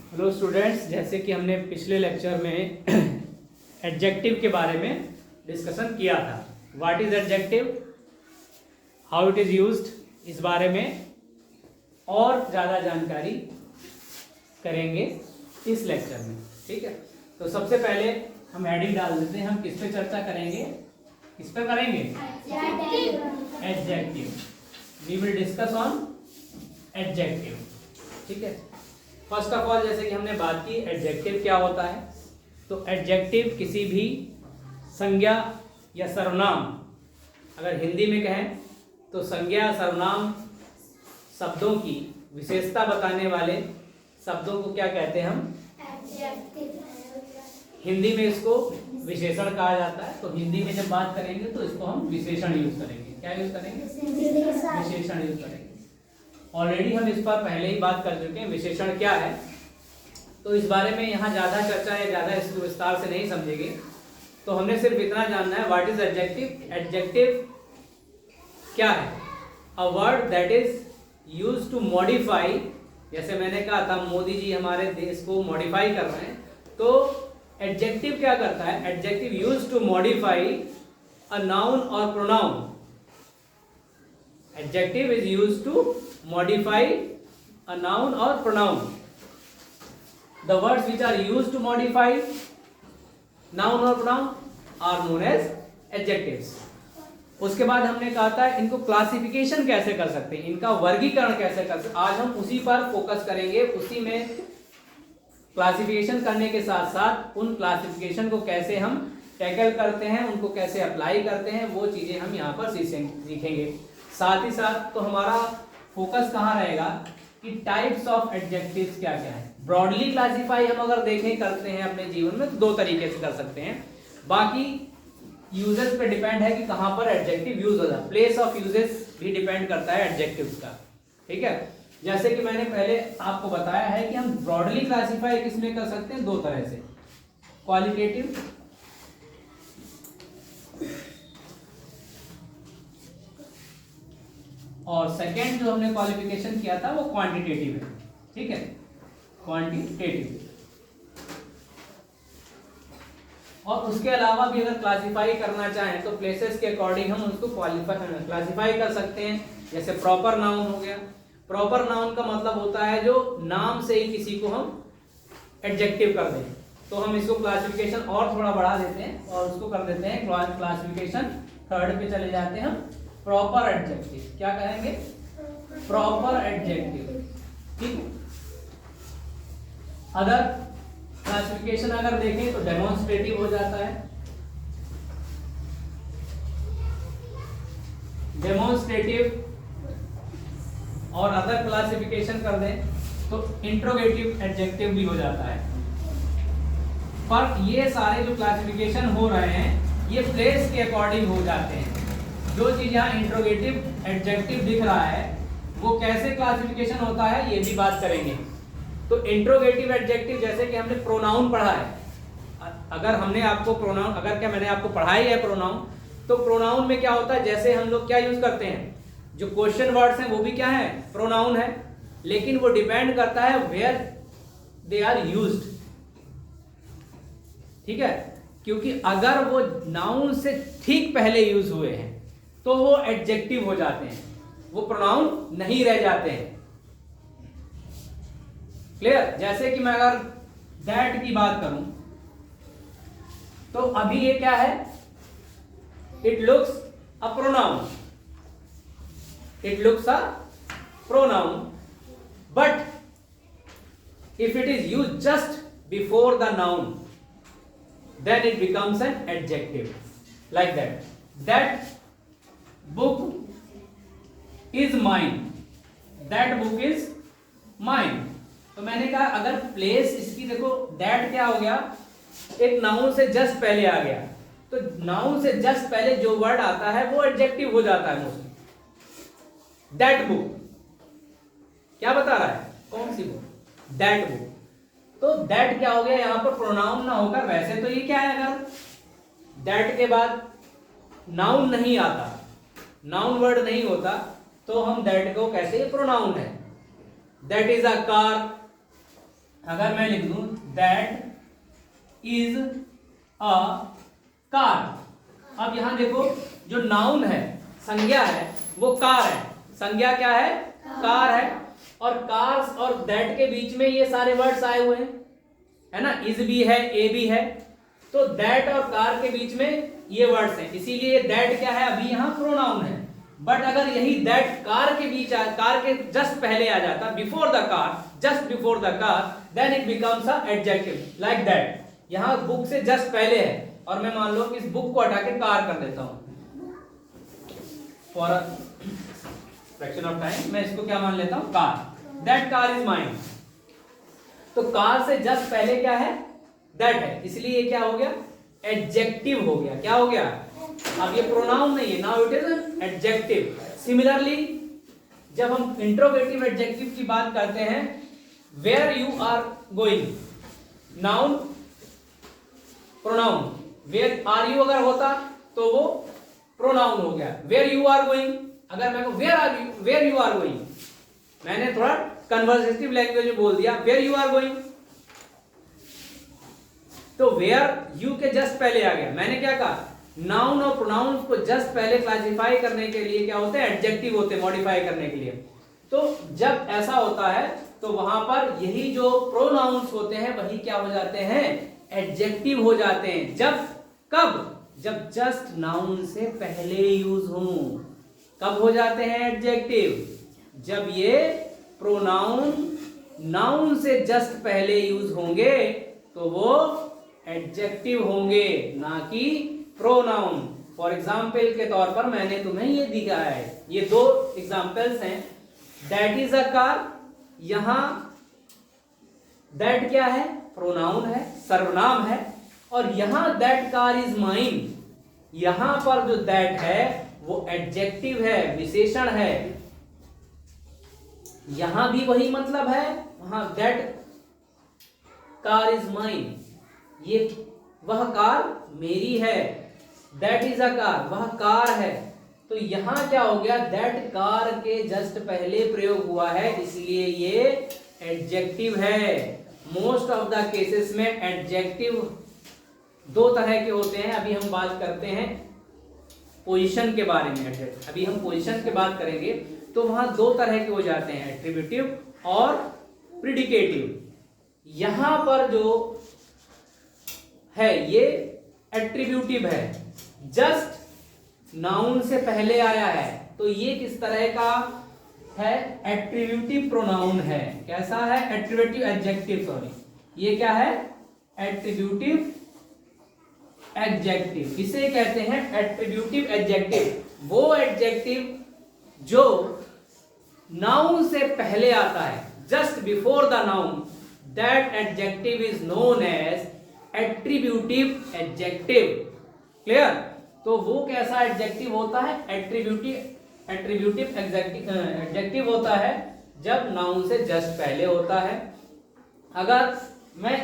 Hello students, जैसे कि हमने पिछले लेक्चर में एडजेक्टिव के बारे में डिस्कशन किया था। What is adjective, how it is used, इस बारे में और ज़्यादा जानकारी करेंगे इस लेक्चर में। ठीक है, तो सबसे पहले हम हेडिंग डाल देते हैं। हम किस पे चर्चा करेंगे, किस पे करेंगे? Adjective. We will discuss on adjective. ठीक है, फर्स्ट ऑफ ऑल जैसे कि हमने बात की एडजेक्टिव क्या होता है, तो एडजेक्टिव किसी भी संज्ञा या सर्वनाम, अगर हिंदी में कहें तो संज्ञा सर्वनाम शब्दों की विशेषता बताने वाले शब्दों को क्या कहते हैं हम? हिंदी में इसको विशेषण कहा जाता है। तो हिंदी में जब बात करेंगे तो इसको हम विशेषण यूज करेंगे। क्या यूज करेंगे? विशेषण यूज करेंगे। ऑलरेडी हम इस पर पहले ही बात कर चुके हैं विशेषण क्या है, तो इस बारे में यहाँ ज़्यादा चर्चा है, ज़्यादा इसको विस्तार से नहीं समझेंगे। तो हमने सिर्फ इतना जानना है, व्हाट इज एडजेक्टिव। एडजेक्टिव क्या है? A word that is used to modify, जैसे मैंने कहा था मोदी जी हमारे देश को मॉडिफाई कर रहे हैं, तो एडजेक्टिव क्या करता है? Adjective used to modify a noun और pronoun. Adjective is used to modify a noun or pronoun. The words which are used to modify noun or pronoun are known as adjectives. उसके बाद हमने कहा था इनको क्लासिफिकेशन कैसे कर सकते हैं, इनका वर्गीकरण कैसे कर सकते हैं। आज हम उसी पर फोकस करेंगे, उसी में क्लासिफिकेशन करने के साथ साथ उन क्लासिफिकेशन को कैसे हम टैकल करते हैं, उनको कैसे अप्लाई करते हैं, वो चीजें हम यहाँ पर सीखेंगे। साथ ही साथ तो हमारा फोकस कहाँ रहेगा कि टाइप्स ऑफ एडजेक्टिव्स क्या क्या है। ब्रॉडली क्लासीफाई हम अगर देखें करते हैं अपने जीवन में तो दो तरीके से कर सकते हैं, बाकी यूजेस पे डिपेंड है कि कहाँ पर एडजेक्टिव यूज होता है। प्लेस ऑफ यूजेस भी डिपेंड करता है एडजेक्टिव्स का। ठीक है, जैसे कि मैंने पहले आपको बताया है कि हम ब्रॉडली क्लासीफाई किसमें कर सकते हैं, दो तरह से, क्वालिटेटिव और सेकेंड जो हमने क्वालिफिकेशन किया था वो क्वांटिटेटिव है। ठीक है, क्वांटिटेटिव। और उसके अलावा भी अगर क्लासिफाई करना चाहें तो प्लेसेस के अकॉर्डिंग हम उसको क्लासिफाई कर सकते हैं। जैसे प्रॉपर नाउन हो गया। प्रॉपर नाउन का मतलब होता है जो नाम से ही किसी को हम एडजेक्टिव कर दें, तो हम इसको क्लासिफिकेशन और थोड़ा बढ़ा देते हैं और उसको कर देते हैं क्लासिफिकेशन थर्ड पे चले जाते हैं हम, प्रॉपर एडजेक्टिव। क्या कहेंगे? Proper adjective. ठीक। अदर क्लासिफिकेशन अगर देखें तो डेमोन्स्ट्रेटिव हो जाता है, डेमोन्स्ट्रेटिव। और अदर क्लासिफिकेशन कर दें तो इंट्रोगेटिव एडजेक्टिव भी हो जाता है। पर ये सारे जो क्लासिफिकेशन हो रहे हैं ये प्लेस के अकॉर्डिंग हो जाते हैं। जो चीज यहाँ इंट्रोगेटिव एडजेक्टिव दिख रहा है वो कैसे क्लासिफिकेशन होता है ये भी बात करेंगे। तो इंट्रोगेटिव एडजेक्टिव जैसे कि हमने प्रोनाउन पढ़ा है, अगर हमने आपको प्रोनाउन, अगर क्या मैंने आपको पढ़ाई है प्रोनाउन, तो प्रोनाउन में क्या होता है, जैसे हम लोग क्या यूज करते हैं, जो क्वेश्चन वर्ड्स हैं वो भी क्या है, प्रोनाउन है, लेकिन वो डिपेंड करता है वेयर दे आर यूज्ड। ठीक है, क्योंकि अगर वो नाउन से ठीक पहले यूज हुए हैं तो वो एडजेक्टिव हो जाते हैं, वो प्रोनाउन नहीं रह जाते हैं। क्लियर? जैसे कि मैं अगर दैट की बात करूं तो अभी ये क्या है, it looks a pronoun, it looks a pronoun, but if it is used just before the noun then it becomes an adjective, like that. That book is mine, that book is mine. तो मैंने कहा अगर place इसकी देखो, that क्या हो गया, एक नाउन से जस्ट पहले आ गया, तो नाउन से जस्ट पहले जो वर्ड आता है वो एडजेक्टिव हो जाता है मोस्टली। that book क्या बता रहा है, कौन सी बुक? that book। तो दैट क्या हो गया, यहां पर प्रोनाउन ना होकर, वैसे तो ये क्या है, अगर दैट के बाद नाउन नहीं आता, नाउन वर्ड नहीं होता, तो हम दैट को कहते हैं प्रोनाउन है। दैट इज अ कार, अगर मैं लिख दूं दैट इज अ कार, अब यहां देखो जो नाउन है, संज्ञा है, वो कार है। संज्ञा क्या है? कार है। और कार्स और दैट के बीच में ये सारे वर्ड्स आए हुए हैं, है ना, इज भी है, ए भी है, तो दैट और कार के बीच में ये वर्ड्स हैं, इसीलिए दैट क्या है, अभी यहाँ प्रोनाउन है। बट अगर यही दैट कार के बीच कार के जस्ट पहले आ जाता, before the car, just before the car, then it becomes a adjective like that. यहाँ बुक से जस्ट पहले है और मैं मान लो कि इस बुक को हटा के कार कर देता हूं for a fraction of time, मैं इसको क्या मान लेता हूं, car. That car is mine. तो कार से जस्ट पहले क्या है, दैट है, इसलिए ये क्या हो गया, एडजेक्टिव हो गया। क्या हो गया? अब ये प्रोनाउन नहीं है, now it is adjective. Similarly जब हम इंट्रोगेटिव एडजेक्टिव की बात करते हैं, where you are going, noun pronoun, where are you अगर होता तो वो प्रोनाउन हो गया। वेयर यू आर गोइंग, अगर मैं वेयर यू आर गोइंग, मैंने थोड़ा कन्वर्सेटिव लैंग्वेज में बोल दिया, वेयर यू आर गोइंग, तो वेयर यू के जस्ट पहले आ गया। मैंने क्या कहा, नाउन और प्रोनाउन को जस्ट पहले क्लासिफाई करने के लिए क्या होते हैं, एडजेक्टिव होते हैं, मॉडिफाई करने के लिए। तो जब ऐसा होता है तो वहां पर यही जो प्रोनाउंस होते हैं वही क्या हो जाते हैं, एडजेक्टिव हो जाते हैं। जब कब, जब जस्ट नाउन से पहले यूज हो। कब हो जाते हैं एडजेक्टिव, जब ये प्रोनाउन नाउन से जस्ट पहले यूज होंगे तो वो एडजेक्टिव होंगे, ना कि प्रोनाउन। फॉर एग्जाम्पल के तौर पर मैंने तुम्हें ये दिखाया है, ये दो एग्जाम्पल्स हैं। दैट इज अ कार, यहां दैट क्या है, प्रोनाउन है, सर्वनाम है। और यहां दैट कार इज माइन, यहां पर जो दैट है वो एडजेक्टिव है, विशेषण है। यहां भी वही मतलब है, वहां दैट कार इज माइन, ये वह कार मेरी है। दैट इज अ कार, वह कार है। तो यहां क्या हो गया, दैट कार के जस्ट पहले प्रयोग हुआ है, इसलिए ये एडजेक्टिव है। मोस्ट ऑफ द केसेस में एडजेक्टिव दो तरह के होते हैं। अभी हम बात करते हैं पोजीशन के बारे में, अभी हम पोजीशन की बात करेंगे तो वहां दो तरह के हो जाते हैं, एट्रीब्यूटिव और प्रिडिकेटिव। यहां पर जो है ये एट्रीब्यूटिव है, जस्ट नाउन से पहले आया है, तो ये किस तरह का है, एट्रीब्यूटिव प्रोनाउन है। कैसा है, एट्रीब्यूटिव एडजेक्टिव, सॉरी, ये क्या है, एट्रीब्यूटिव एडजेक्टिव। इसे कहते हैं एट्रीब्यूटिव एडजेक्टिव। वो एडजेक्टिव जो नाउन से पहले आता है, just before the noun, that adjective is known as attributive adjective. Clear? तो वो कैसा एडजेक्टिव होता है, एट्रीब्यूटिव एडजेक्टिव होता है जब नाउन से जस्ट पहले होता है। अगर मैं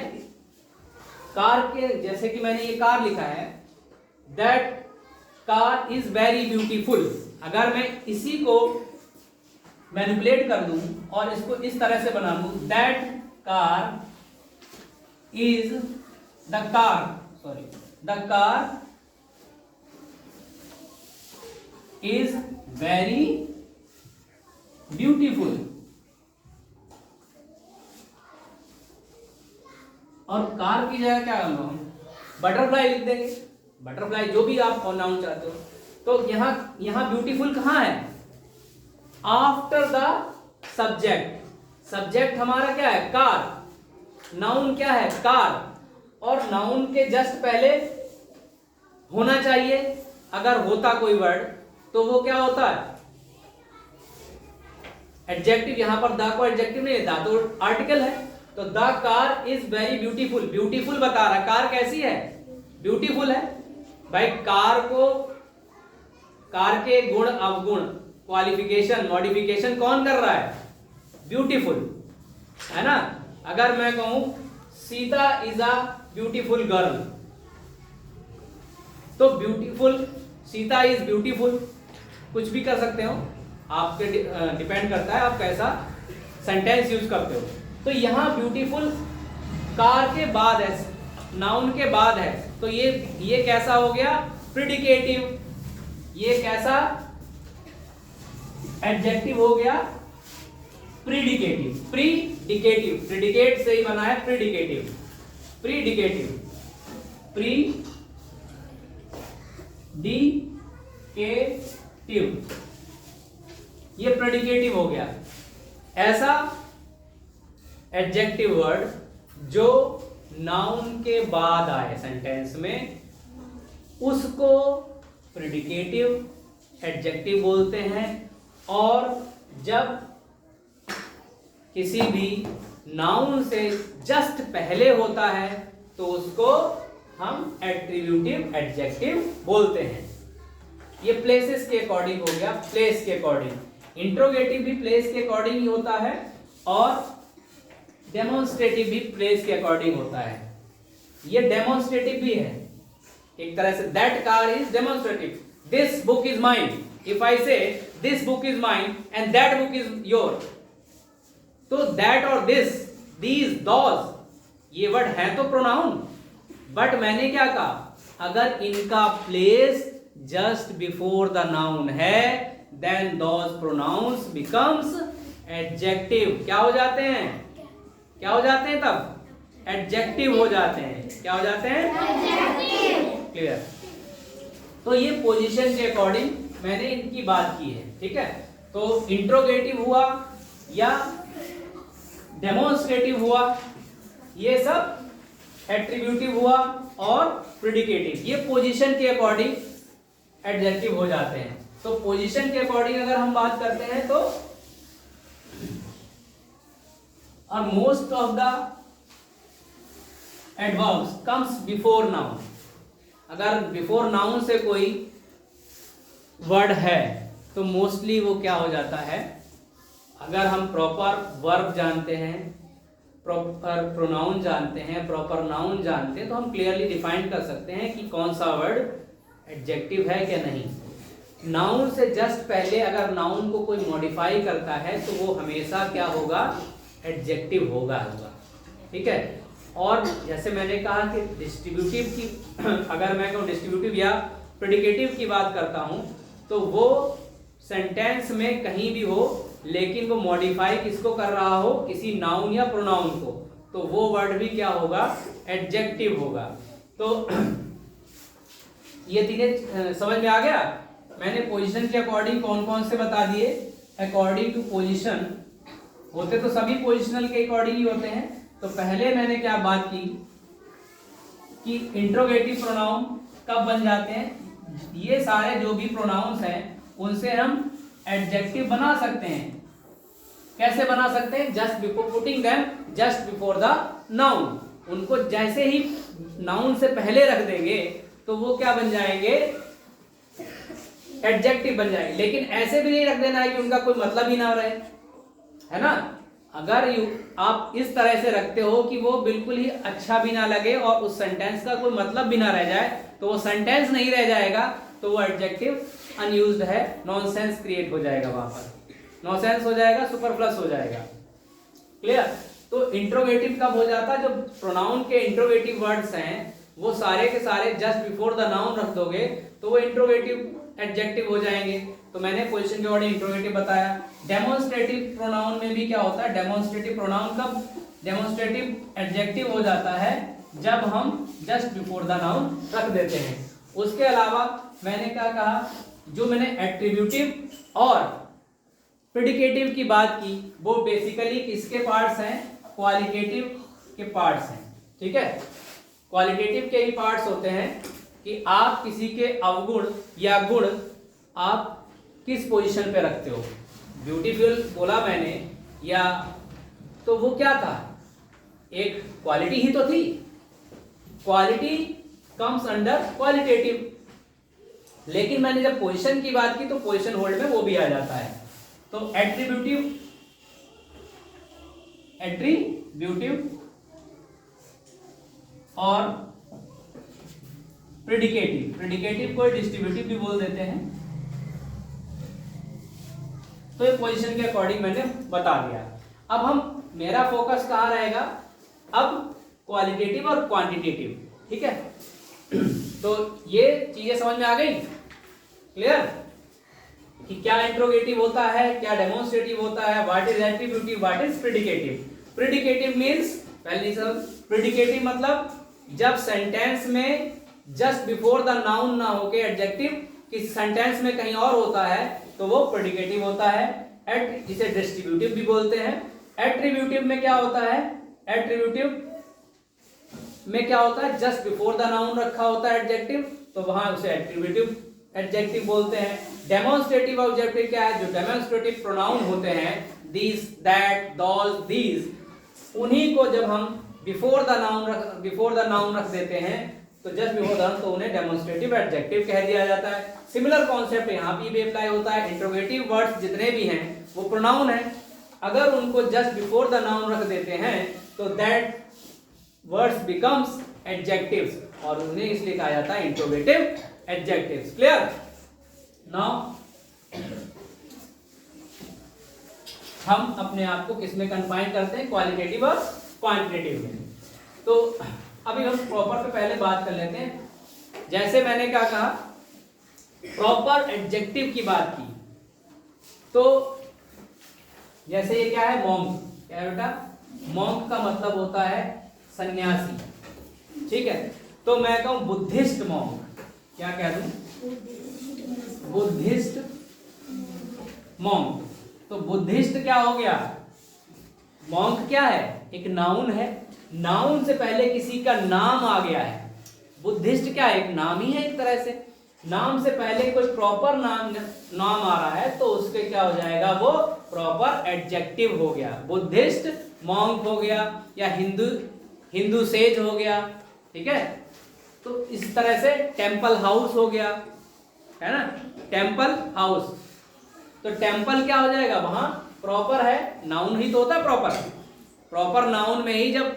कार के, जैसे कि मैंने ये कार लिखा है, that car is very beautiful, अगर मैं इसी को मैनिपुलेट कर दूं और इसको इस तरह से बना दूं, that car is the car is very beautiful, और कार की जगह क्या कर लो हम, बटरफ्लाई लिख देंगे, बटरफ्लाई, जो भी आप नाउन चाहते हो। तो यहां ब्यूटीफुल कहां है, आफ्टर द सब्जेक्ट। सब्जेक्ट हमारा क्या है, कार, नाउन क्या है, कार, और नाउन के जस्ट पहले होना चाहिए। अगर होता कोई वर्ड तो वो क्या होता है, एडजेक्टिव। यहां पर द को एडजेक्टिव नहीं है, द तो आर्टिकल है। तो the car is very beautiful, beautiful बता रहा है, कार कैसी है, ब्यूटीफुल है। भाई कार के गुण अवगुण, क्वालिफिकेशन, मॉडिफिकेशन कौन कर रहा है, ब्यूटीफुल, है ना। अगर मैं कहूं Sita is a beautiful girl, तो ब्यूटीफुल, सीता इज ब्यूटीफुल, कुछ भी कर सकते हो, आपके डिपेंड करता है आप कैसा सेंटेंस यूज करते हो। तो यहां ब्यूटीफुल कार के बाद है, नाउन के बाद है, तो ये कैसा हो गया? प्रीडिकेटिव। ये कैसा एडजेक्टिव हो गया? प्रीडिकेटिव। प्रीडिकेटिव, प्रीडिकेट से ही बना है प्रीडिकेटिव। प्रीडिकेटिव, प्रीडिकेटिव, ये प्रीडिकेटिव हो गया। ऐसा एडजेक्टिव वर्ड जो नाउन के बाद आए सेंटेंस में, उसको प्रीडिकेटिव एडजेक्टिव बोलते हैं। और जब किसी भी नाउन से जस्ट पहले होता है तो उसको हम एट्रीब्यूटिव एडजेक्टिव बोलते हैं। ये प्लेसेस के अकॉर्डिंग हो गया, प्लेस के अकॉर्डिंग। इंट्रोगेटिव भी प्लेस के अकॉर्डिंग ही होता है और डेमोन्स्ट्रेटिव भी प्लेस के अकॉर्डिंग होता है। ये डेमोन्स्ट्रेटिव भी है एक तरह से। That car is demonstrative. This book is mine. If I say this book is mine and that book is your, तो दैट और दिस, दीज, दोज, ये वर्ड है तो प्रोनाउन, बट मैंने क्या कहा? अगर इनका place just before the noun है, then those pronouns becomes adjective. क्या हो जाते हैं? क्या हो जाते हैं तब? एडजेक्टिव हो जाते हैं। क्या हो जाते हैं? एडजेक्टिव। क्लियर? तो ये पोजीशन के अकॉर्डिंग मैंने इनकी बात की है, ठीक है। तो इंट्रोगेटिव हुआ या डेमोन्स्ट्रेटिव हुआ, ये सब एट्रीब्यूटिव हुआ, और प्रीडिकेटिव, ये पोजीशन के अकॉर्डिंग एडजेक्टिव हो जाते हैं। तो पोजीशन के अकॉर्डिंग अगर हम बात करते हैं तो most of the adverbs comes before noun. अगर बिफोर नाउन से कोई वर्ड है तो मोस्टली वो क्या हो जाता है? अगर हम प्रॉपर वर्ब जानते हैं, प्रॉपर प्रोनाउन जानते हैं, प्रॉपर नाउन जानते हैं, तो हम क्लियरली डिफाइन कर सकते हैं कि कौन सा वर्ड एडजेक्टिव है क्या नहीं। नाउन से जस्ट पहले अगर नाउन को कोई मॉडिफाई करता है तो वो हमेशा क्या होगा? एडजेक्टिव होगा। ठीक है। और जैसे मैंने कहा कि डिस्ट्रीब्यूटिव की अगर मैं कहूँ डिस्ट्रीब्यूटिव या प्रेडिकेटिव की बात करता हूँ तो वो सेंटेंस में कहीं भी हो, लेकिन वो मॉडिफाई किसको कर रहा हो? किसी नाउन या प्रोनाउन को, तो वो वर्ड भी क्या होगा? एडजेक्टिव होगा। तो ये तीनों समझ में आ गया। मैंने पोजीशन के अकॉर्डिंग कौन कौन से बता दिए। अकॉर्डिंग टू पोजीशन होते तो सभी पोजिशनल के अकॉर्डिंग ही होते हैं। तो पहले मैंने क्या बात की कि इंट्रोगेटिव प्रोनाउन कब बन जाते हैं? ये सारे जो भी प्रोनाउंस हैं उनसे हम एडजेक्टिव बना सकते हैं। कैसे बना सकते हैं? Just before putting them just before the noun. उनको जैसे ही नाउन से पहले रख देंगे तो वो क्या बन जाएंगे? एडजेक्टिव बन जाएंगे। लेकिन ऐसे भी नहीं रख देना है कि उनका कोई मतलब ही ना रहे, है ना। अगर आप इस तरह से रखते हो कि वो बिल्कुल ही अच्छा भी ना लगे और उस सेंटेंस का कोई मतलब भी ना रह जाए, तो वो सेंटेंस नहीं रह जाएगा, तो वो एडजेक्टिव अनयूज्ड है, नॉनसेंस क्रिएट हो जाएगा, वहां पर नॉनसेंस हो जाएगा, सुपरफ्लस हो जाएगा। क्लियर? तो इंट्रोगेटिव कब हो जाता है? जब प्रोनाउन के इंट्रोगेटिव वर्ड्स हैं वो सारे के सारे जस्ट बिफोर द नाउन रख दोगे तो वो इंट्रोगेटिव एडजेक्टिव हो जाएंगे। तो मैंने पोजीशन के अकॉर्डिंग इंट्रोगेटिव बताया। डेमोन्स्ट्रेटिव प्रोनाउन में भी क्या होता है? डेमोन्स्ट्रेटिव प्रोनाउन कब डेमोन्स्ट्रेटिव एडजेक्टिव हो जाता है? जब हम जस्ट बिफोर द नाउन रख देते हैं। उसके अलावा मैंने क्या कहा? जो मैंने एट्रीब्यूटिव और प्रेडिकेटिव की बात की वो बेसिकली किसके पार्ट्स हैं? क्वालिटेटिव के पार्ट्स हैं। ठीक है, क्वालिटेटिव के ही पार्ट्स होते हैं कि आप किसी के अवगुण या गुण आप किस पोजीशन पे रखते हो। ब्यूटीफुल बोला मैंने, या तो वो क्या था? एक क्वालिटी ही तो थी। Quality comes under qualitative. लेकिन मैंने जब पोजीशन की बात की तो पोजीशन होल्ड में वो भी आ जाता है। तो एट्रीब्यूटिव और प्रेडिकेटिव को डिस्ट्रीब्यूटिव भी बोल देते हैं। तो ये पोजीशन के अकॉर्डिंग मैंने बता दिया। अब मेरा फोकस कहाँ रहेगा? अब क्वालिटेटिव और क्वांटिटेटिव, ठीक है। तो ये चीजें समझ में आ गई, क्लियर, कि क्या इंट्रोगेटिव होता है, क्या डेमोन्स्ट्रेटिव होता है, what is attributive, what is predicative. Predicative means, पहले सब, प्रेडिकेटिव मतलब जब सेंटेंस में जस्ट बिफोर द नाउन ना होके एडजेक्टिव किसी सेंटेंस में कहीं और होता है तो वो प्रेडिकेटिव होता है। एट, जिसे डिस्ट्रीब्यूटिव भी बोलते हैं। एट्रीब्यूटिव में क्या होता है, एट्रीब्यूटिव में क्या होता है, जस्ट बिफोर द नाउन रखा होता है एडजेक्टिव, तो वहां उसे एट्रीब्यूटिव एडजेक्टिव बोलते हैं। डेमोन्स्ट्रेटिव ऑब्जेक्टिव क्या है, जो डेमोन्स्ट्रेटिव प्रोनाउन होते हैं, दिस, दैट, दोज, दीज, उन्हीं को जब हम बिफोर द नाउन रख देते हैं तो जस्ट बिफोर द, तो उन्हें डेमोन्स्ट्रेटिव एडजेक्टिव कह दिया जाता है। सिमिलर कॉन्सेप्ट यहाँ भी अप्लाई होता है। इंट्रोगेटिव वर्ड्स जितने भी हैं वो प्रोनाउन है, अगर उनको जस्ट बिफोर द नाउन रख देते हैं तो दैट वर्ड्स बिकम्स एडजेक्टिव्स, और उन्हें इसलिए कहा जाता है इंट्रोगेटिव एडजेक्टिव्स। क्लियर। नाउ हम अपने आप को किसमें कंफाइन करते हैं, क्वालिटेटिव और क्वांटिटेटिव में। तो अभी हम प्रॉपर पे पहले बात कर लेते हैं। जैसे मैंने क्या कहा, प्रॉपर एडजेक्टिव की बात की, तो जैसे ये क्या है, मॉन्क, क्या है बेटा, मॉन्क का मतलब होता है सन्यासी, ठीक है। तो मैं कहूं बुद्धिस्ट मॉन्क, क्या कह दूं, बुद्धिस्ट मॉन्क। तो बुद्धिस्ट क्या हो गया, मॉन्क क्या है, एक नाउन है, नाउन से पहले किसी का नाम आ गया है। बुद्धिस्ट क्या है, एक नाम ही है, एक तरह से नाम से पहले कोई प्रॉपर नाम आ रहा है तो उसके क्या हो जाएगा, वो प्रॉपर एडजेक्टिव हो गया। बुद्धिस्ट मॉन्क हो गया, या हिंदू सेज हो गया, ठीक है। तो इस तरह से टेम्पल हाउस हो गया, है ना, टेम्पल हाउस। तो टेम्पल क्या हो जाएगा, वहां प्रॉपर है, नाउन ही तो होता है प्रॉपर नाउन में ही जब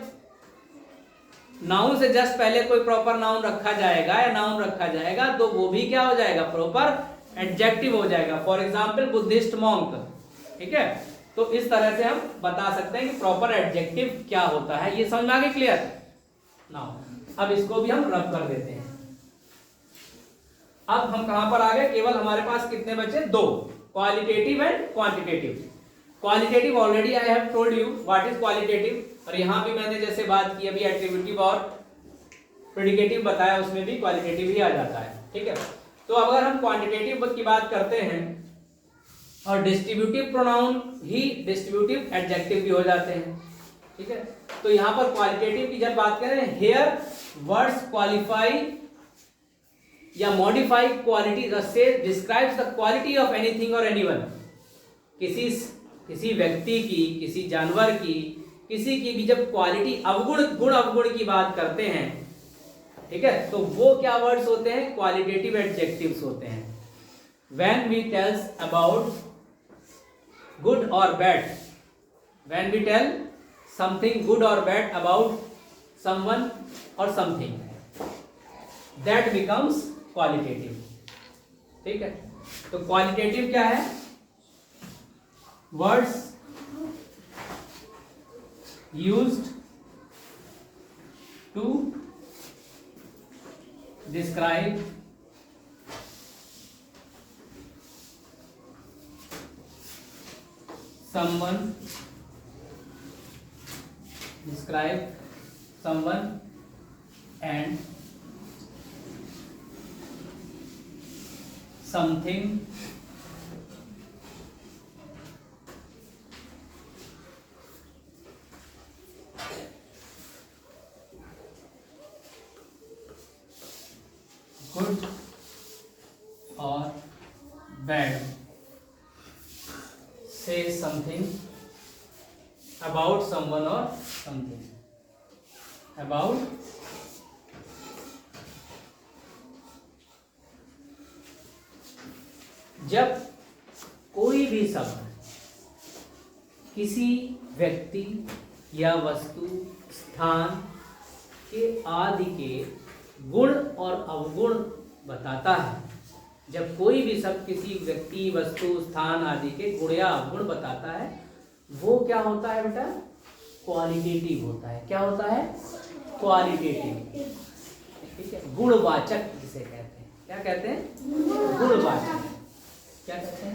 नाउन से जस्ट पहले कोई प्रॉपर नाउन रखा जाएगा या नाउन रखा जाएगा तो वो भी क्या हो जाएगा, प्रॉपर एडजेक्टिव हो जाएगा। फॉर एग्जाम्पल बुद्धिस्ट मॉन्क, ठीक है। तो इस तरह से हम बता सकते हैं कि प्रॉपर एडजेक्टिव क्या होता है। ये समझ में आ गई, क्लियर। नाउ अब इसको भी हम रब कर देते हैं। अब हम कहां पर आ गए, केवल हमारे पास कितने बचे, दो, qualitative and quantitative. Qualitative already I have told you what is qualitative, और यहां भी मैंने जैसे बात की अभी एट्रीब्यूटिव और प्रेडिकेटिव बताया, उसमें भी क्वालिटेटिव ही आ जाता है, ठीक है। तो अगर हम क्वांटिटेटिव की बात करते हैं और डिस्ट्रीब्यूटिव प्रोनाउन ही डिस्ट्रीब्यूटिव एडजेक्टिव भी हो जाते हैं, ठीक है। तो यहां पर क्वालिटेटिव की जब बात करें, हेयर वर्ड्स क्वालिफाई या मॉडिफाई क्वालिटी, से describes the quality of anything और एनीवन। किसी व्यक्ति की, किसी जानवर की, किसी की भी जब क्वालिटी, गुण अवगुण की बात करते हैं, ठीक है, तो वो क्या वर्ड्स होते हैं, क्वालिटेटिव एडजेक्टिव्स होते हैं। When we tells about good और bad, when we tell something good और बैड अबाउट समवन और समथिंग, दैट बिकम्स क्वालिटेटिव, ठीक है। तो क्वालिटेटिव क्या है, words used to describe someone and something good or bad, say something about someone or something, about जब कोई भी शब्द किसी व्यक्ति या वस्तु, स्थान के आदि के गुण और अवगुण बताता है, जब कोई भी शब्द किसी व्यक्ति, वस्तु, स्थान आदि के गुण या अवगुण बताता है, वो क्या होता है बेटा, क्वालिटेटिव होता है। क्या होता है, क्वालिटेटिव, ठीक है, गुणवाचक जिसे कहते हैं। क्या कहते हैं? गुणवाचक। क्या कहते हैं?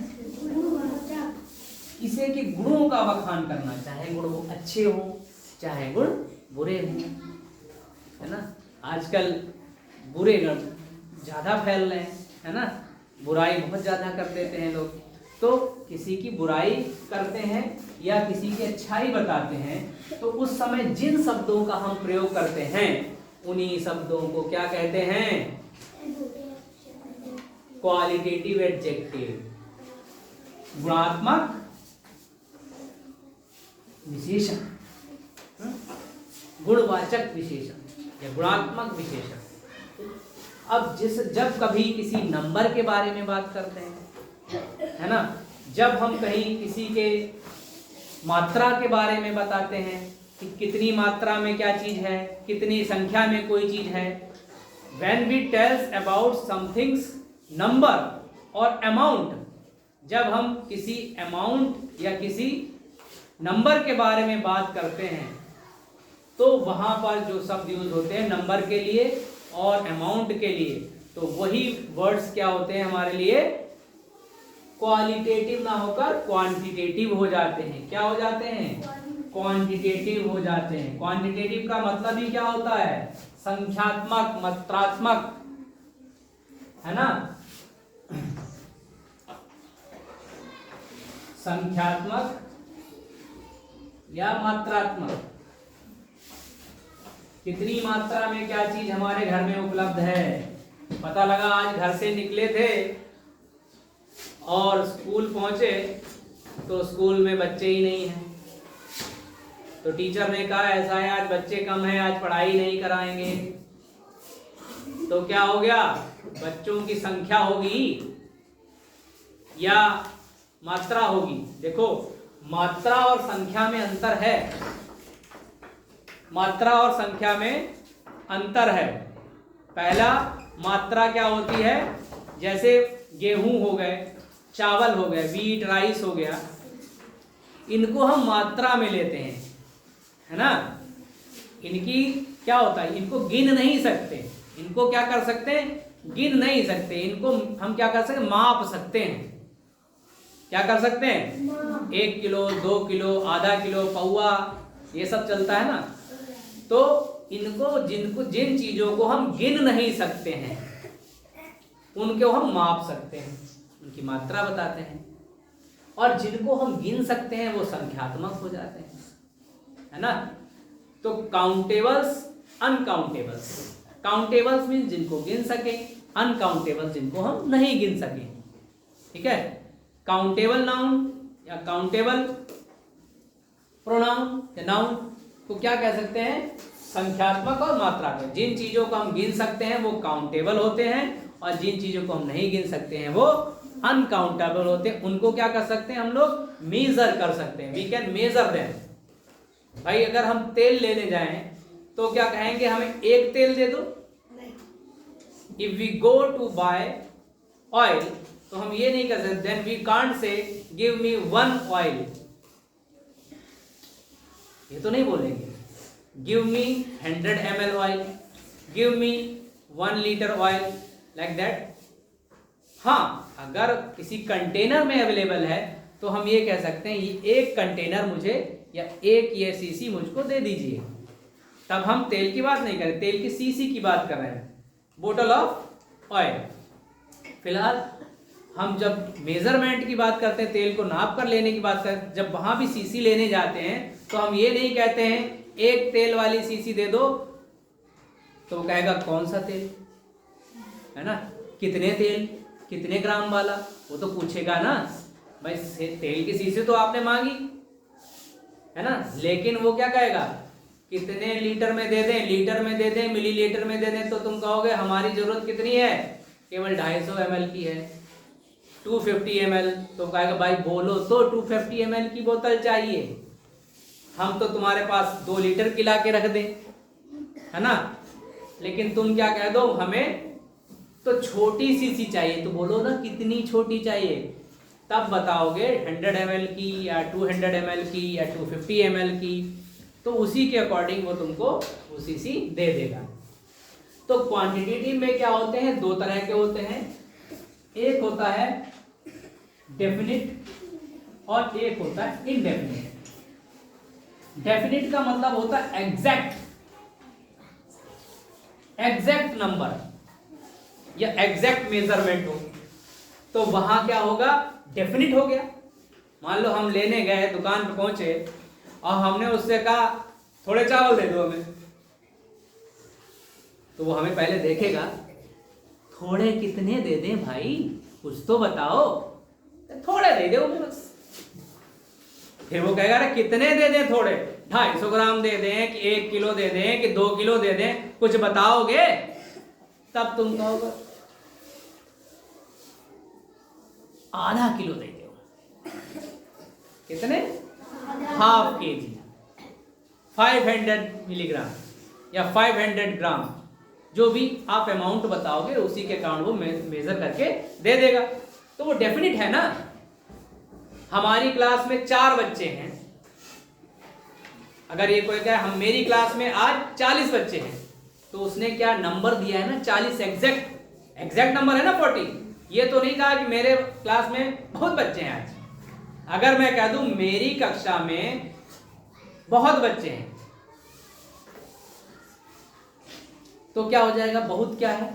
इसे कि गुणों का बखान करना, चाहे गुण वो अच्छे हो चाहे गुण बुरे हो, है ना। आजकल बुरे गुण ज्यादा फैल रहे हैं, है ना, बुराई बहुत ज्यादा कर देते हैं लोग। तो किसी की बुराई करते हैं या किसी की अच्छाई बताते हैं तो उस समय जिन शब्दों का हम प्रयोग करते हैं उन्हीं शब्दों को क्या कहते हैं? क्वालिटेटिव एडजेक्टिव, गुणात्मक विशेषण, गुणवाचक विशेषण या गुणात्मक विशेषण। अब जब कभी किसी नंबर के बारे में बात करते हैं, है ना, जब हम कहीं किसी के मात्रा के बारे में बताते हैं कि कितनी मात्रा में क्या चीज है, कितनी संख्या में कोई चीज है, when we tells about something's number और amount, जब हम किसी अमाउंट या किसी नंबर के बारे में बात करते हैं तो वहां पर जो शब्द यूज होते हैं नंबर के लिए और अमाउंट के लिए, तो वही वर्ड्स क्या होते हैं हमारे लिए? क्वालिटेटिव ना होकर क्वांटिटेटिव हो जाते हैं। क्या हो जाते हैं? क्वांटिटेटिव हो जाते हैं। क्वांटिटेटिव का मतलब ही क्या होता है? संख्यात्मक, मात्रात्मक, है ना, संख्यात्मक या मात्रात्मक। कितनी मात्रा में क्या चीज हमारे घर में उपलब्ध है। पता लगा आज घर से निकले थे और स्कूल पहुंचे तो स्कूल में बच्चे ही नहीं हैं, तो टीचर ने कहा ऐसा है आज बच्चे कम हैं, आज पढ़ाई नहीं कराएंगे। तो क्या हो गया? बच्चों की संख्या होगी या मात्रा होगी? देखो मात्रा और संख्या में अंतर है, मात्रा और संख्या में अंतर है। पहला मात्रा क्या होती है? जैसे गेहूं हो गए, चावल हो गए, वीट राइस हो गया, इनको हम मात्रा में लेते हैं, है ना। इनकी क्या होता है? इनको गिन नहीं सकते। इनको क्या कर सकते हैं? गिन नहीं सकते। इनको हम क्या कर सकते हैं? माप सकते हैं। क्या कर सकते हैं? 1 किलो, 2 किलो, आधा किलो, पौवा, ये सब चलता है ना। तो जिन चीजों को हम गिन नहीं सकते हैं उनको हम माप सकते हैं, उनकी मात्रा बताते हैं। और जिनको हम गिन सकते हैं वो संख्यात्मक हो जाते हैं, है ना। तो काउंटेबल्स, अनकाउंटेबल्स। काउंटेबल्स मीन जिनको गिन सके, अनकाउंटेबल्स जिनको हम नहीं गिन सके, ठीक है। काउंटेबल नाउन या काउंटेबल प्रोनाउन या नाउन को क्या कह सकते हैं? संख्यात्मक और मात्रात्मक। जिन चीजों को हम गिन सकते हैं वो काउंटेबल होते हैं और जिन चीजों को हम नहीं गिन सकते हैं वो अनकाउंटेबल होते हैं। उनको क्या कर सकते हैं? हम लोग मेजर कर सकते हैं। We can measure them. भाई अगर हम तेल लेने जाएं तो क्या कहेंगे? हमें एक तेल दे दो। If we go to buy oil तो हम ये नहीं कर सकते, then we can't say give me 1 oil, ये तो नहीं बोलेंगे। Give me 100 ml oil, give me 1 litre oil, like that. हाँ, अगर किसी कंटेनर में अवेलेबल है तो हम ये कह सकते हैं ये एक कंटेनर मुझे या एक ये सीसी मुझको दे दीजिए। तब हम तेल की बात नहीं कर रहे, तेल की सीसी की बात कर रहे हैं, बोतल ऑफ ऑयल। फिलहाल हम जब मेजरमेंट की बात करते हैं, तेल को नाप कर लेने की बात करते हैं, जब वहां भी सीसी लेने जाते हैं तो हम ये नहीं कहते हैं एक तेल वाली सीसी दे दो, तो वो कहेगा कौन सा तेल, है ना, कितने तेल, कितने ग्राम वाला, वो तो पूछेगा ना। भाई तेल की सीसी तो आपने मांगी, है ना, लेकिन वो क्या कहेगा? कितने लीटर में दे दें, लीटर में दे दें, मिलीलीटर में दे दें। तो तुम कहोगे हमारी जरूरत कितनी है? केवल 250 ml की है, 250 ml। तो कहेगा भाई बोलो तो 250 ml की बोतल चाहिए, हम तो तुम्हारे पास 2 लीटर की ला के रख दें, है ना। लेकिन तुम क्या कह दो, हमें तो छोटी सी चाहिए, तो बोलो ना कितनी छोटी चाहिए, तब बताओगे 100 ml की या 200 ml की या 250 ml की। तो तो उसी के अकॉर्डिंग वो तुमको वो सीसी दे देगा। तो क्वांटिटेटिव में क्या होते हैं, दो तरह के होते हैं, एक होता है डेफिनिट और एक होता है इनडेफिनिट। डेफिनिट का मतलब होता है एग्जैक्ट नंबर या एग्जैक्ट मेजरमेंट हो, तो वहां क्या होगा, डेफिनिट हो गया। मान लो हम लेने गए, दुकान पे पहुंचे और हमने उससे कहा थोड़े चावल दे दो हमें, तो वो हमें पहले देखेगा, थोड़े कितने दे दें भाई, कुछ तो बताओ, थोड़े दे दो बस। फिर वो कहेगा अरे कितने दे दें, थोड़े 250 ग्राम दे दें कि 1 किलो दे दें कि 2 किलो दे दें, कुछ बताओगे, तब तुम कहोगे आधा किलो दे दो। कितने, ½ kg, 500 मिलीग्राम या 500 ग्राम, जो भी आप अमाउंट बताओगे उसी के अकाउंट वो मेजर करके दे देगा। तो वो डेफिनिट है ना। हमारी क्लास में 4 बच्चे हैं, अगर ये कोई कहे हम मेरी क्लास में आज 40 बच्चे हैं, तो उसने क्या नंबर दिया है ना 40, एग्जैक्ट नंबर है ना 40। ये तो नहीं कहा कि मेरे क्लास में बहुत बच्चे हैं आज। अगर मैं कह दूं मेरी कक्षा में बहुत बच्चे हैं, तो क्या हो जाएगा, बहुत क्या है,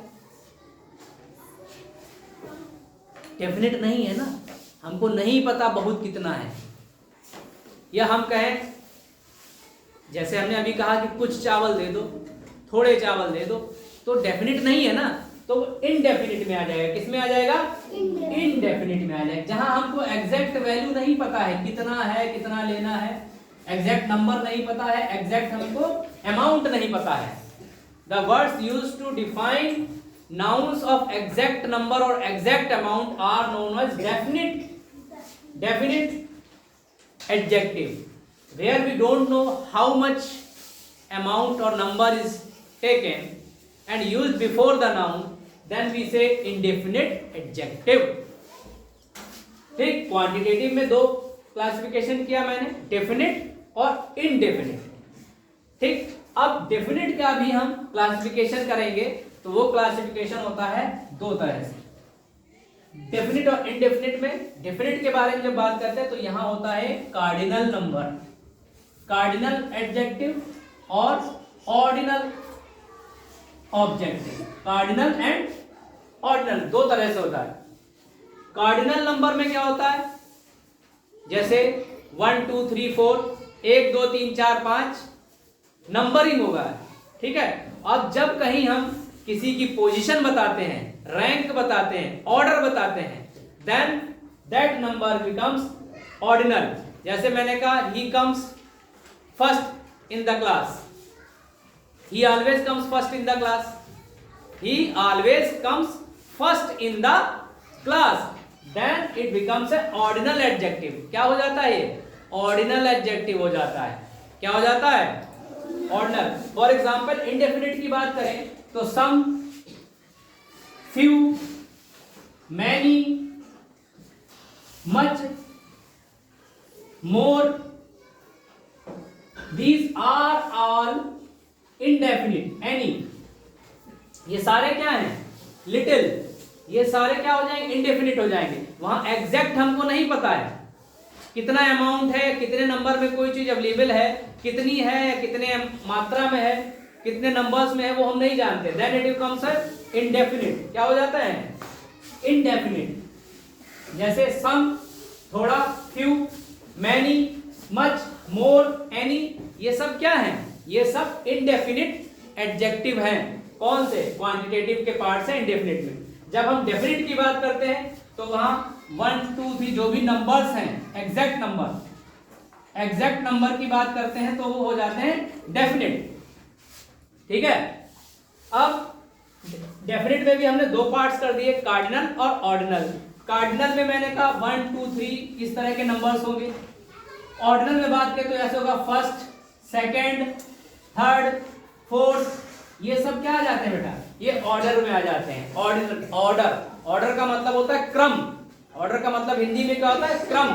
डेफिनेट नहीं है ना, हमको नहीं पता बहुत कितना है। या हम कहें जैसे हमने अभी कहा कि कुछ चावल दे दो, थोड़े चावल दे दो, तो डेफिनेट नहीं है ना, तो इनडेफिनिट में आ जाएगा। किस में आ जाएगा, इनडेफिनिट में आ जाएगा। जहां हमको एग्जैक्ट वैल्यू नहीं पता है, कितना है, कितना लेना है, एग्जैक्ट नंबर नहीं पता है, एग्जैक्ट हमको अमाउंट नहीं पता है। The words used to define nouns of exact number or exact amount are known as definite adjective, where we don't know how much amount or number is taken and used before the noun, then we say indefinite adjective। ठीक, quantitative में 2 classification किया मैंने, definite और indefinite. ठीक, अब definite का भी हम क्लासिफिकेशन करेंगे, तो वो क्लासिफिकेशन होता है 2 तरह से, डेफिनिट और इनडेफिनिट में। डेफिनिट के बारे में जब बात करते हैं तो यहां होता है कार्डिनल नंबर, कार्डिनल एडजेक्टिव और ordinal objective. Cardinal and ordinal 2 तरह से होता है। कार्डिनल नंबर में क्या होता है, जैसे 1 2 3 4, 1 2 3 4 5 नंबरिंग होगा, ठीक है। अब जब कहीं हम किसी की पोजीशन बताते हैं, रैंक बताते हैं, ऑर्डर बताते हैं, then that number becomes ordinal. जैसे मैंने कहा he comes first in the class, he always comes first in the class, he always comes first in the class, then it becomes a ordinal adjective. क्या हो जाता है, ये ordinal adjective हो जाता है। क्या हो जाता है, ऑर्डिनल। फॉर एग्जाम्पल इनडेफिनिट की बात करें तो some, few, many, much, more, these are all indefinite. Any, ये सारे क्या हैं, लिटिल, ये सारे क्या हो जाएंगे, इनडेफिनिट हो जाएंगे। वहां एग्जैक्ट हमको नहीं पता है कितना अमाउंट है, कितने नंबर में कोई चीज अवेलेबल है, कितनी है, कितने मात्रा में है, कितने नंबर्स में है, वो हम नहीं जानते। Then it becomes indefinite. क्या हो जाता है, इनडेफिनिट। जैसे सम, थोड़ा, few, many, much, more, any, ये सब क्या है, ये सब इनडेफिनिट एडजेक्टिव हैं। कौन से, क्वांटिटेटिव के पार्ट से इनडेफिनिट में। जब हम डेफिनिट की बात करते हैं तो वहां 1 2 3 जो भी नंबर्स हैं, एग्जैक्ट नंबर की बात करते हैं तो वो हो जाते हैं डेफिनिट। ठीक है, अब डेफिनिट में भी हमने 2 पार्ट्स कर दिए, कार्डिनल और ऑर्डिनल। कार्डिनल में मैंने कहा 1 2 3 इस तरह के नंबर्स होंगे। ऑर्डिनल में बात करें तो ऐसे होगा फर्स्ट, सेकंड, थर्ड, फोर्थ, ये सब क्या आ जाते हैं बेटा, ये ऑर्डर में आ जाते हैं। ऑर्डिनल, ऑर्डर का मतलब होता है क्रम। ऑर्डर का मतलब हिंदी में क्या होता है, क्रम,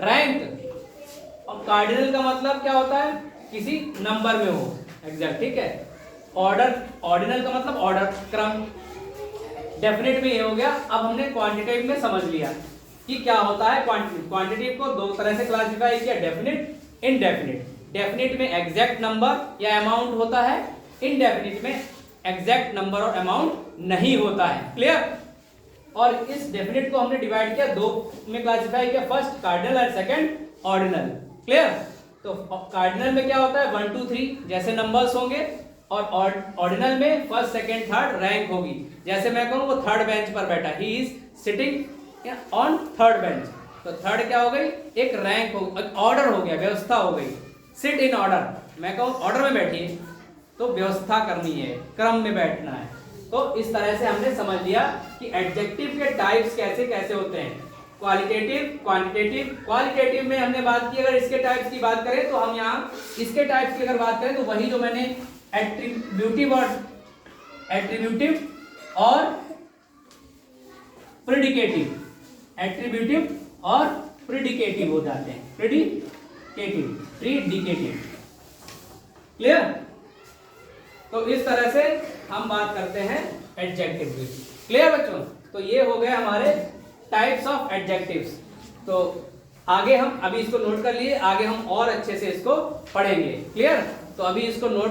रैंक। और कार्डिनल का मतलब क्या होता है, किसी नंबर में हो एग्जैक्ट, ठीक है। ऑर्डर, ऑर्डिनल का मतलब ऑर्डर, क्रम। डेफिनेट में ये हो गया। अब हमने क्वांटिटेटिव में समझ लिया कि क्या होता है क्वांटिटेटिव। क्वांटिटेटिव को दो तरह से क्लासिफाई किया, डेफिनेट, इनडेफिनेट। डेफिनेट में एग्जैक्ट नंबर या अमाउंट होता है, इनडेफिनेट में एग्जैक्ट नंबर और अमाउंट नहीं होता है। क्लियर। और इस डेफिनेट को हमने डिवाइड किया, दो में क्लासिफाई किया, फर्स्ट कार्डिनल और सेकंड ऑर्डिनल। क्लियर। तो कार्डिनल में क्या होता है 1 2 3 जैसे नंबर्स होंगे, और ऑर्डिनल में फर्स्ट सेकंड थर्ड रैंक होगी। जैसे मैं कहूँ वो थर्ड बेंच पर बैठा, he is sitting on third bench, तो थर्ड क्या हो गई, एक रैंक हो, एक ऑर्डर हो गया, व्यवस्था हो गई। सिट इन ऑर्डर, मैं कहूँ ऑर्डर में बैठिए, तो व्यवस्था करनी है, क्रम में बैठना है। तो इस तरह से हमने समझ लिया कि एडजेक्टिव के टाइप्स कैसे कैसे होते हैं, क्वालिटेटिव, क्वांटिटेटिव। क्वालिटेटिव में हमने बात की, अगर इसके टाइप्स की बात करें तो हम यहाँ इसके टाइप्स की अगर बात करें तो वही जो मैंने एट्रीब्यूटिव और एट्रीब्यूटिव और प्रेडिकेटिव, एट्रीब्यूटिव और प्रेडिकेटिव हो जाते हैं, प्रेडिकेटिव। क्लियर। तो इस तरह से हम बात करते हैं एडजेक्टिव की। क्लियर बच्चों। तो ये हो गए हमारे टाइप्स ऑफ एडजेक्टिव्स। तो आगे हम अभी इसको नोट कर लिए, आगे हम और अच्छे से इसको पढ़ेंगे। क्लियर। तो अभी इसको नोट